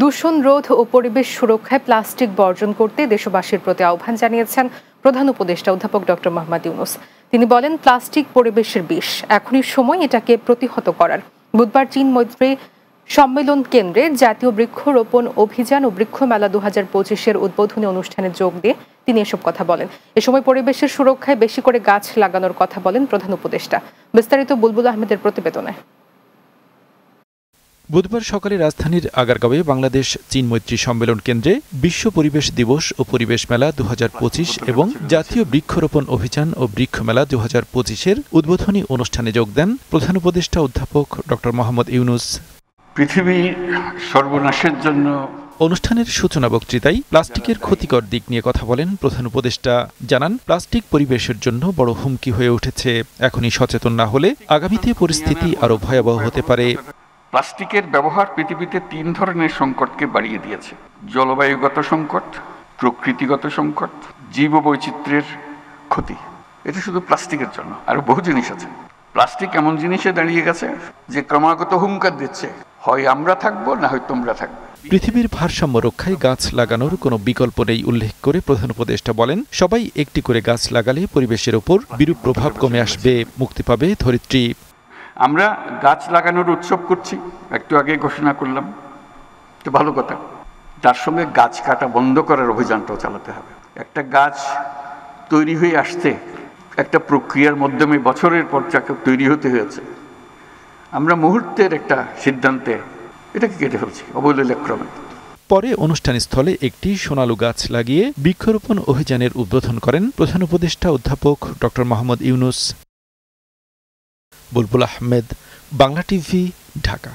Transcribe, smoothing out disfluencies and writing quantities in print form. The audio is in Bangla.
দূষণ রোধ ও পরিবেশ সুরক্ষায় প্লাস্টিক বর্জন করতে দেশবাসীর প্রতি আহ্বান জানিয়েছেন প্রধান উপদেষ্টা অধ্যাপক ডক্টর মোহাম্মদ ইউনূস। তিনি বলেন, প্লাস্টিক পরিবেশের বিষ, এখনই সময় এটাকে প্রতিহত করার। বুধবার চীন মৈত্রী সম্মেলন কেন্দ্রে জাতীয় বৃক্ষরোপণ অভিযান ও বৃক্ষ মেলা 2025-এর উদ্বোধনী অনুষ্ঠানে যোগ দিয়ে তিনি এসব কথা বলেন। এ সময় পরিবেশের সুরক্ষায় বেশি করে গাছ লাগানোর কথা বলেন প্রধান উপদেষ্টা। বিস্তারিত বুলবুল আহমেদের প্রতিবেদনে। বুধবার সকালে রাজধানীর আগারগাঁওয়ে বাংলাদেশ চীন মৈত্রী সম্মেলন কেন্দ্রে বিশ্ব পরিবেশ দিবস ও পরিবেশ মেলা 2025 এবং জাতীয় বৃক্ষরোপণ অভিযান ও বৃক্ষ মেলা 2025-এর উদ্বোধনী অনুষ্ঠানে যোগ দেন প্রধান উপদেষ্টা অধ্যাপক ডক্টর মোহাম্মদ ইউনূস। পৃথিবীর সর্বনাশের জন্য অনুষ্ঠানের সূচনা বক্তৃতায় প্লাস্টিকের ক্ষতিকর দিক নিয়ে কথা বলেন প্রধান উপদেষ্টা। জানান, প্লাস্টিক পরিবেশের জন্য বড় হুমকি হয়ে উঠেছে। এখনই সচেতন না হলে আগামীতে পরিস্থিতি আরো ভয়াবহ হতে পারে। প্লাস্টিকের ব্যবহার পৃথিবীতে 3 ধরনের সংকটকে বাড়িয়ে দিয়েছে: জলবায়ুগত সংকট, প্রকৃতিগত সংকট, জীববৈচিত্র্যের ক্ষতি। এটা শুধু প্লাস্টিকের জন্য, আরো বহু জিনিস আছে। প্লাস্টিক এমন জিনিসে দাঁড়িয়ে গেছে যে ক্রমাগত হুঙ্কার দিচ্ছে, হয় আমরা থাকবো না হয় তোমরা থাকবে। পৃথিবীর ভারসাম্য রক্ষায় গাছ লাগানোর কোনো বিকল্প নেই উল্লেখ করে প্রধান উপদেষ্টা বলেন, সবাই একটি করে গাছ লাগালে পরিবেশের ওপর বিরূপ প্রভাব কমে আসবে, মুক্তি পাবে ধরিত্রী। আমরা গাছ লাগানোর উৎসব করছি, একটু আগে ঘোষণা করলাম, তো ভালো কথা। তার সঙ্গে গাছ কাটা বন্ধ করার অভিযানটাও চালাতে হবে। একটা গাছ তৈরি হয়ে আসতে একটা প্রক্রিয়ার মাধ্যমে বছরের পর যাকে তৈরি হতে হয়েছে, আমরা মুহূর্তের একটা সিদ্ধান্তে এটাকে কেটে ফেলছি অবলীলাক্রমে। পরে অনুষ্ঠানস্থলে একটি সোনালু গাছ লাগিয়ে বৃক্ষরোপণ অভিযানের উদ্বোধন করেন প্রধান উপদেষ্টা অধ্যাপক ডক্টর মোহাম্মদ ইউনূস। বুলবুল আহমেদ, বাংলা টিভি, ঢাকা।